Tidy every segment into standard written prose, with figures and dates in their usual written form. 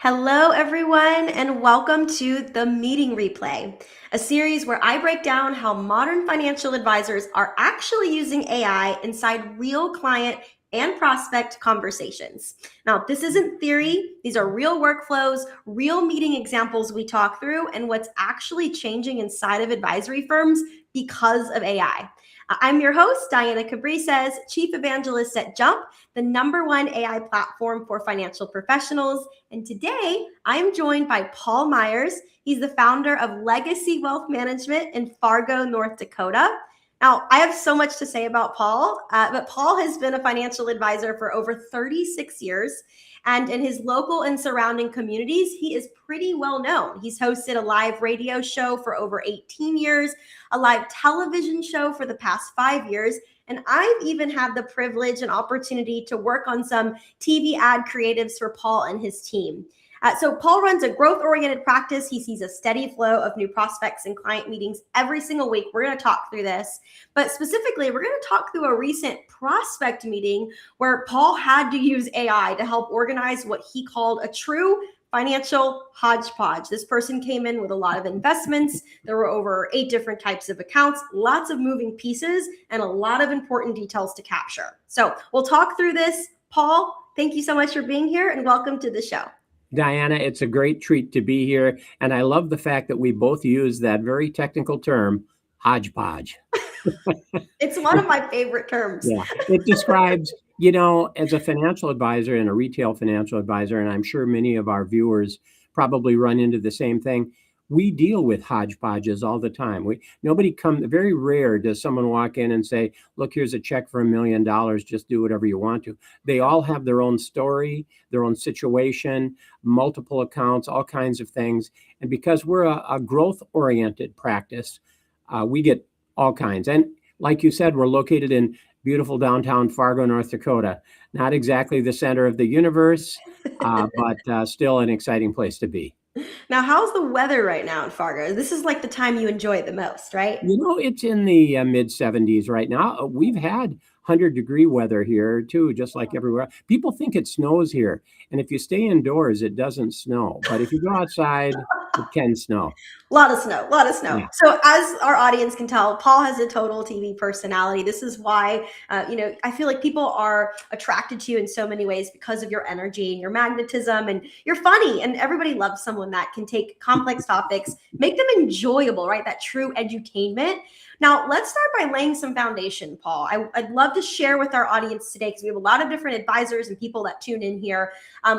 Hello, everyone, and welcome to the Meeting Replay, a series where I break down how modern financial advisors are actually using AI inside real client and prospect conversations. Now, this isn't theory. These are real workflows, real meeting examples we talk through, and what's actually changing inside of advisory firms because of AI. I'm your host, Diana Cabrices, Chief Evangelist at Jump, the #1 AI platform for financial professionals. And today I'm joined by Paul Meyers. He's the founder of Legacy Wealth Management in Fargo, North Dakota. Now, I have so much to say about Paul, but Paul has been a financial advisor for over 36 years. And in his local and surrounding communities, he is pretty well known. He's hosted a live radio show for over 18 years, a live television show for the past 5 years, and I've even had the privilege and opportunity to work on some TV ad creatives for Paul and his team. So Paul runs a growth-oriented practice. He sees a steady flow of new prospects and client meetings every single week. We're going to talk through this, but specifically, we're going to talk through a recent prospect meeting where Paul had to use AI to help organize what he called a true financial hodgepodge. This person came in with a lot of investments. There were over 8 different types of accounts, lots of moving pieces, and a lot of important details to capture. So we'll talk through this. Paul, thank you so much for being here and welcome to the show. Diana, it's a great treat to be here. And I love the fact that we both use that very technical term, hodgepodge. It's one of my favorite terms. Yeah, it describes, as a financial advisor and a retail financial advisor, and I'm sure many of our viewers probably run into the same thing. We deal with hodgepodges all the time. Very rare does someone walk in and say, look, here's a check for $1 million, just do whatever you want to. They all have their own story, their own situation, multiple accounts, all kinds of things. And because we're a growth-oriented practice, we get all kinds. And like you said, we're located in beautiful downtown Fargo, North Dakota. Not exactly the center of the universe, but still an exciting place to be. Now, how's the weather right now in Fargo? This is like the time you enjoy it the most, right? It's in the mid 70s right now. We've had 100-degree weather here too, just like everywhere. People think it snows here. And if you stay indoors, it doesn't snow. But if you go outside, it can snow. A lot of snow. Yeah. So as our audience can tell, Paul has a total TV personality. This is why, I feel like people are attracted to you in so many ways because of your energy and your magnetism, and you're funny, and everybody loves someone that can take complex topics, make them enjoyable, right? That true edutainment. Now, let's start by laying some foundation, Paul. I'd love to share with our audience today, because we have a lot of different advisors and people that tune in here.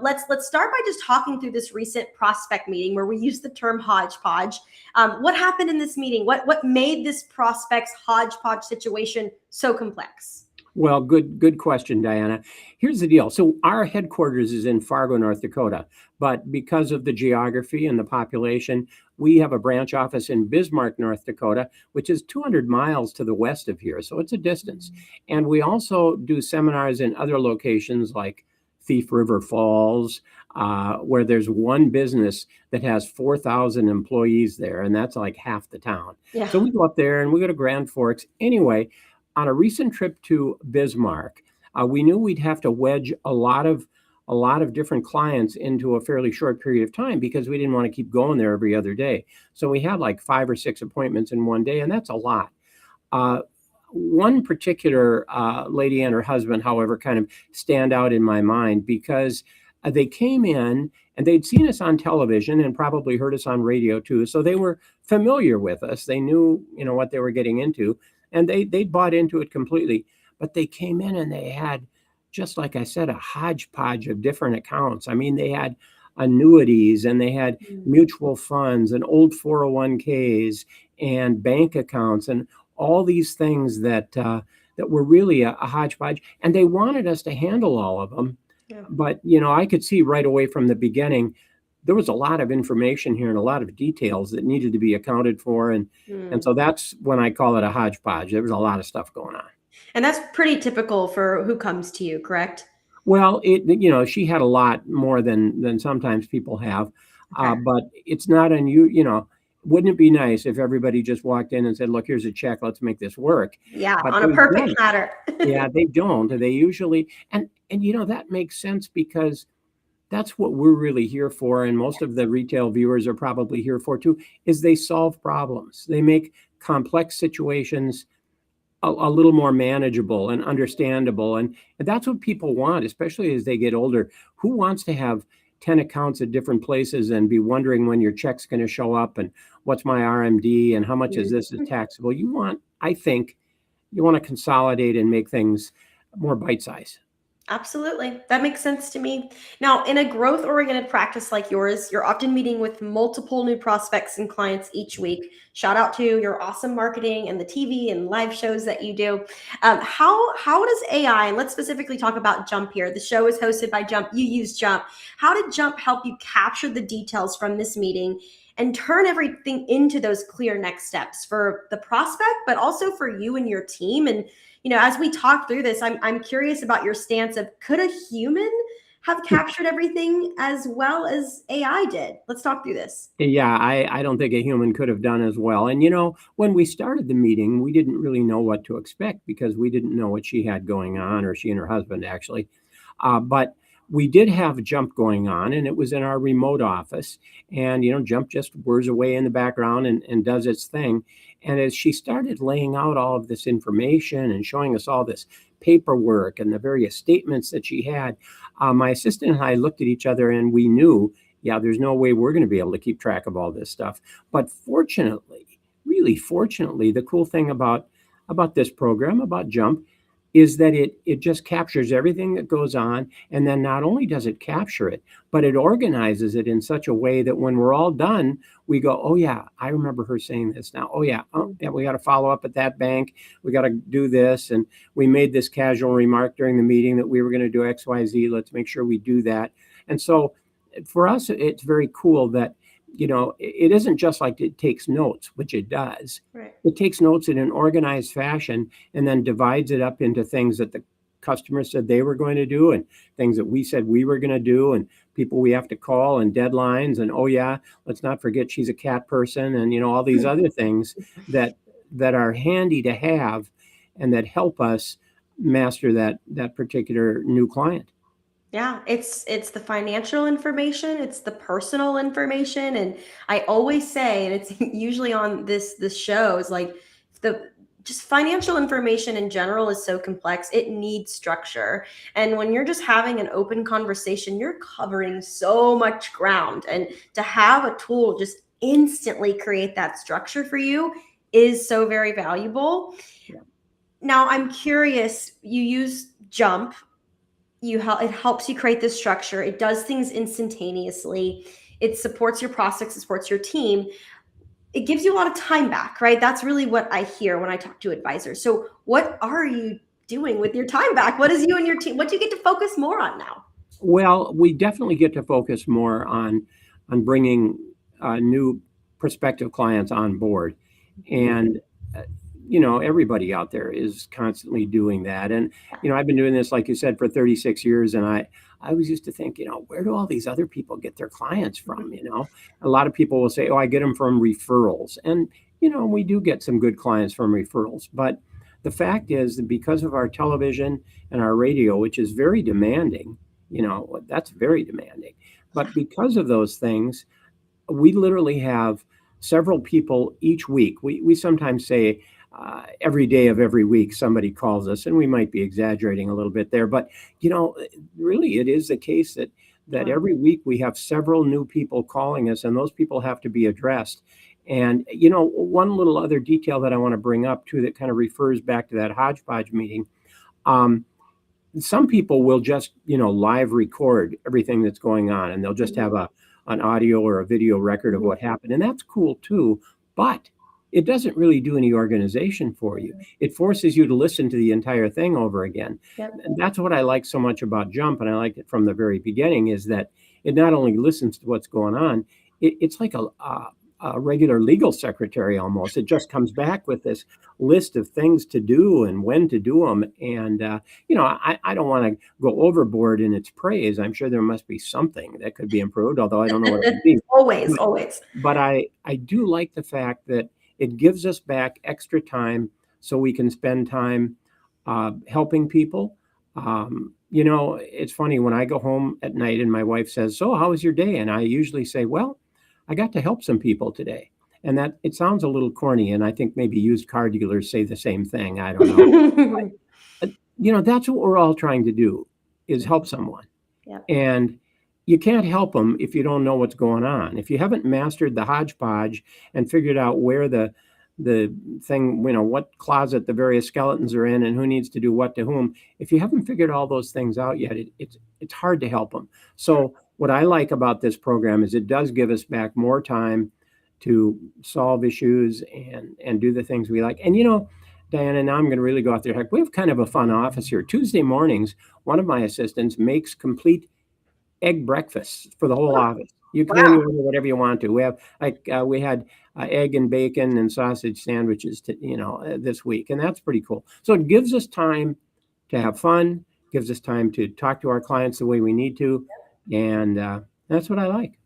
Let's start by just talking through this recent prospect meeting where we use the term hodgepodge. What happened in this meeting? What made this prospect's hodgepodge situation so complex? Well, good question, Diana. Here's the deal. So our headquarters is in Fargo, North Dakota, but because of the geography and the population, we have a branch office in Bismarck, North Dakota, which is 200 miles to the west of here. So it's a distance. And we also do seminars in other locations like Thief River Falls, where there's one business that has 4,000 employees there, and that's like half the town. Yeah. So we go up there and we go to Grand Forks. Anyway, on a recent trip to Bismarck, we knew we'd have to wedge a lot of different clients into a fairly short period of time because we didn't want to keep going there every other day. So we had like 5 or 6 appointments in one day, and that's a lot. One particular lady and her husband, however, kind of stand out in my mind because they came in and they'd seen us on television and probably heard us on radio too. So they were familiar with us. They knew, what they were getting into. And they bought into it completely. But they came in and they had, just like I said, a hodgepodge of different accounts. I mean, they had annuities and they had mutual funds and old 401ks and bank accounts and all these things that were really a hodgepodge. And they wanted us to handle all of them. Yeah. But, I could see right away from the beginning, there was a lot of information here and a lot of details that needed to be accounted for. And so that's when I call it a hodgepodge. There was a lot of stuff going on. And that's pretty typical for who comes to you, correct? Well, she had a lot more than sometimes people have. Okay. But it's not unusual, wouldn't it be nice if everybody just walked in and said, look, here's a check, let's make this work? Yeah, but on a perfect platter. Yeah, they don't. They usually, and that makes sense because that's what we're really here for. And most of the retail viewers are probably here for too, is they solve problems. They make complex situations a little more manageable and understandable. And that's what people want, especially as they get older. Who wants to have 10 accounts at different places and be wondering when your check's going to show up and what's my RMD and how much is this is taxable? I think you want to consolidate and make things more bite-sized. Absolutely. That makes sense to me. Now, in a growth oriented practice like yours, you're often meeting with multiple new prospects and clients each week. Shout out to your awesome marketing and the TV and live shows that you do. How does AI, and let's specifically talk about Jump here. The show is hosted by Jump. You use Jump. How did Jump help you capture the details from this meeting and turn everything into those clear next steps for the prospect, but also for you and your team? And as we talk through this, I'm curious about your stance of, could a human have captured everything as well as AI did? Let's talk through this. Yeah, I don't think a human could have done as well. And, when we started the meeting, we didn't really know what to expect because we didn't know what she had going on, or she and her husband actually. But we did have Jump going on, and it was in our remote office. And, Jump just whirs away in the background and does its thing. And as she started laying out all of this information and showing us all this paperwork and the various statements that she had, my assistant and I looked at each other and we knew, yeah, there's no way we're going to be able to keep track of all this stuff. But fortunately, really fortunately, the cool thing about this program, about Jump, is that it just captures everything that goes on. And then not only does it capture it, but it organizes it in such a way that when we're all done, we go, oh yeah, I remember her saying this now. Oh yeah, we got to follow up at that bank. We got to do this. And we made this casual remark during the meeting that we were going to do XYZ. Let's make sure we do that. And so for us, it's very cool that, it isn't just like it takes notes, which it does. Right. It takes notes in an organized fashion and then divides it up into things that the customer said they were going to do and things that we said we were going to do and people we have to call and deadlines. And, oh yeah, let's not forget she's a cat person and, all these other things that are handy to have and that help us master that particular new client. Yeah, it's the financial information, it's the personal information, and I always say, and it's usually on this show, is like the just financial information in general is so complex, it needs structure. And when you're just having an open conversation, you're covering so much ground. And to have a tool just instantly create that structure for you is so very valuable. Yeah. Now, I'm curious, you use Jump. It helps you create this structure. It does things instantaneously. It supports your prospects, it supports your team. It gives you a lot of time back, right? That's really what I hear when I talk to advisors. So what are you doing with your time back? What is you and your team? What do you get to focus more on now? Well, we definitely get to focus more on bringing new prospective clients on board. And everybody out there is constantly doing that. And, I've been doing this, like you said, for 36 years. And I always used to think, where do all these other people get their clients from? A lot of people will say, oh, I get them from referrals. And, we do get some good clients from referrals. But the fact is that because of our television and our radio, which is very demanding, that's very demanding. But because of those things, we literally have several people each week. We sometimes say, every day of every week, somebody calls us, and we might be exaggerating a little bit there, but really it is the case that every week we have several new people calling us, and those people have to be addressed. And one little other detail that I want to bring up too, that kind of refers back to that hodgepodge meeting. Some people will just live record everything that's going on, and they'll just have an audio or a video record of what happened, and that's cool too. But it doesn't really do any organization for you. It forces you to listen to the entire thing over again. Yep. And that's what I like so much about Jump, and I liked it from the very beginning, is that it not only listens to what's going on, it's like a regular legal secretary almost. It just comes back with this list of things to do and when to do them. And, I don't want to go overboard in its praise. I'm sure there must be something that could be improved, although I don't know what it would be. Always. But I do like the fact that it gives us back extra time so we can spend time helping people, It's funny when I go home at night and my wife says, "So, how was your day?" And I usually say, "Well, I got to help some people today." And that it sounds a little corny, and I think maybe used car dealers say the same thing. I don't know. Uh, that's what we're all trying to do is help someone. Yeah. And you can't help them if you don't know what's going on. If you haven't mastered the hodgepodge and figured out where the thing, what closet the various skeletons are in and who needs to do what to whom, if you haven't figured all those things out yet, it's hard to help them. So what I like about this program is it does give us back more time to solve issues and do the things we like. And Diana, now I'm going to really go off the heck. We have kind of a fun office here. Tuesday mornings, one of my assistants makes complete egg breakfasts for the whole office. You come in, you order whatever you want to. We have we had egg and bacon and sausage sandwiches this week, and that's pretty cool. So it gives us time to have fun, gives us time to talk to our clients the way we need to, and that's what I like.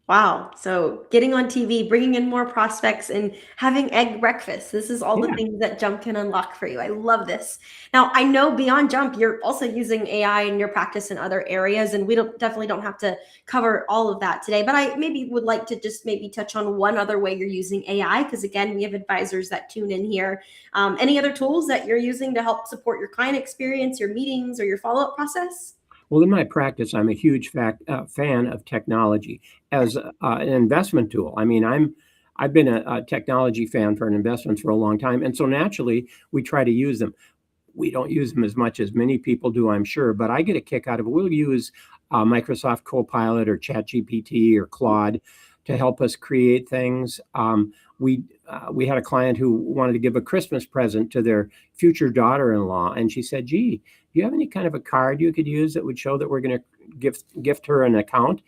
Wow. So getting on TV, bringing in more prospects, and having egg breakfast. This is all the things that Jump can unlock for you. I love this. Now, I know beyond Jump, you're also using AI in your practice in other areas, and we definitely don't have to cover all of that today, but I maybe would like to just maybe touch on one other way you're using AI, because again, we have advisors that tune in here. Any other tools that you're using to help support your client experience, your meetings, or your follow-up process? Well, in my practice, I'm a huge fan of technology as an investment tool. I mean, I've been a technology fan for investments for a long time, and so naturally, we try to use them. We don't use them as much as many people do, I'm sure, but I get a kick out of it. We'll use Microsoft Copilot or ChatGPT or Claude to help us create things. We had a client who wanted to give a Christmas present to their future daughter-in-law, and she said, "Gee, do you have any kind of a card you could use that would show that we're going to gift her an account?"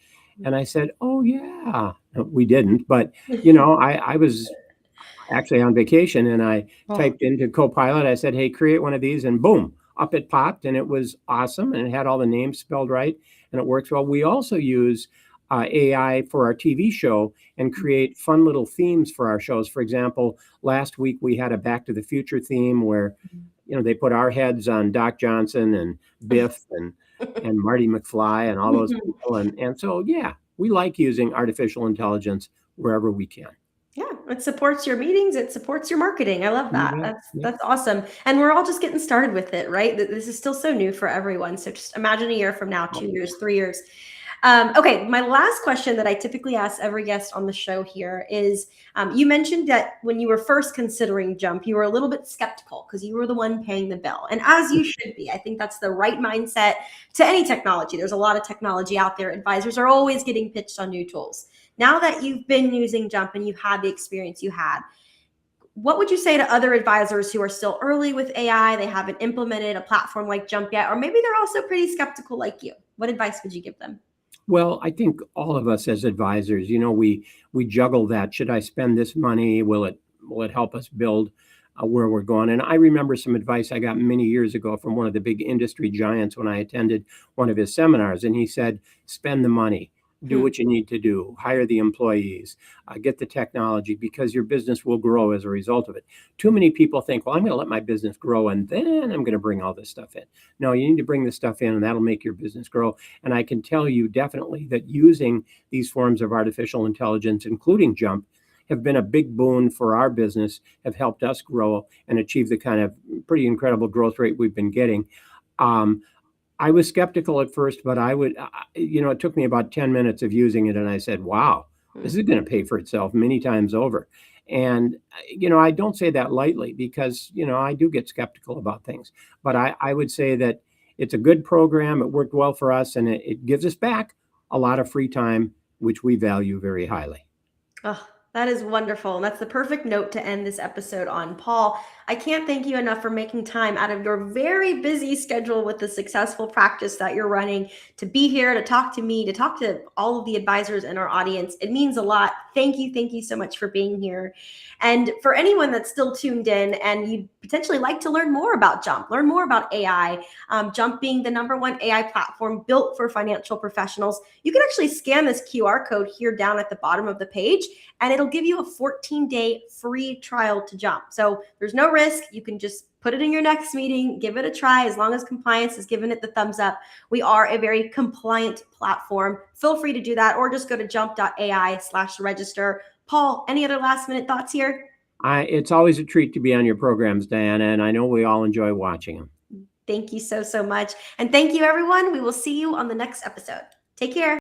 And I said, "Oh yeah." No, we didn't, but I was actually on vacation and I typed into Copilot. I said, "Hey, create one of these," and boom, up it popped, and it was awesome, and it had all the names spelled right, and it works well. We also use AI for our TV show and create fun little themes for our shows. For example, last week we had a Back to the Future theme where they put our heads on Doc Johnson and Biff and Marty McFly and all those people. And so, yeah, we like using artificial intelligence wherever we can. Yeah, it supports your meetings. It supports your marketing. I love that. That's awesome. And we're all just getting started with it, right? This is still so new for everyone. So just imagine a year from now, 2 years, 3 years. Okay, my last question that I typically ask every guest on the show here is, you mentioned that when you were first considering Jump, you were a little bit skeptical because you were the one paying the bill. And as you should be. I think that's the right mindset to any technology. There's a lot of technology out there. Advisors are always getting pitched on new tools. Now that you've been using Jump and you've had the experience you had, what would you say to other advisors who are still early with AI? They haven't implemented a platform like Jump yet, or maybe they're also pretty skeptical like you. What advice would you give them? Well, I think all of us as advisors, we juggle that. Should I spend this money? Will it help us build where we're going? And I remember some advice I got many years ago from one of the big industry giants when I attended one of his seminars, and he said, "Spend the money. Do what you need to do, hire the employees, get the technology, because your business will grow as a result of it." Too many people think, "Well, I'm going to let my business grow and then I'm going to bring all this stuff in." No, you need to bring this stuff in and that'll make your business grow. And I can tell you definitely that using these forms of artificial intelligence, including Jump, have been a big boon for our business, have helped us grow and achieve the kind of pretty incredible growth rate we've been getting. I was skeptical at first, but it took me about 10 minutes of using it. And I said, wow, this is going to pay for itself many times over. And, I don't say that lightly because, I do get skeptical about things. But I would say that it's a good program. It worked well for us, and it gives us back a lot of free time, which we value very highly. Oh, that is wonderful. And that's the perfect note to end this episode on. Paul, I can't thank you enough for making time out of your very busy schedule with the successful practice that you're running to be here, to talk to me, to talk to all of the advisors in our audience. It means a lot. Thank you. Thank you so much for being here. And for anyone that's still tuned in and you'd potentially like to learn more about Jump, learn more about AI, Jump being the #1 AI platform built for financial professionals, you can actually scan this QR code here down at the bottom of the page, and it'll give you a 14-day free trial to Jump. So there's no risk. You can just Put it in your next meeting, give it a try. As long as compliance has given it the thumbs up, we are a very compliant platform. Feel free to do that, or just go to jump.ai/register. Paul, any other last minute thoughts here? It's always a treat to be on your programs, Diana, and I know we all enjoy watching them. Thank you so much. And thank you, everyone. We will see you on the next episode. Take care.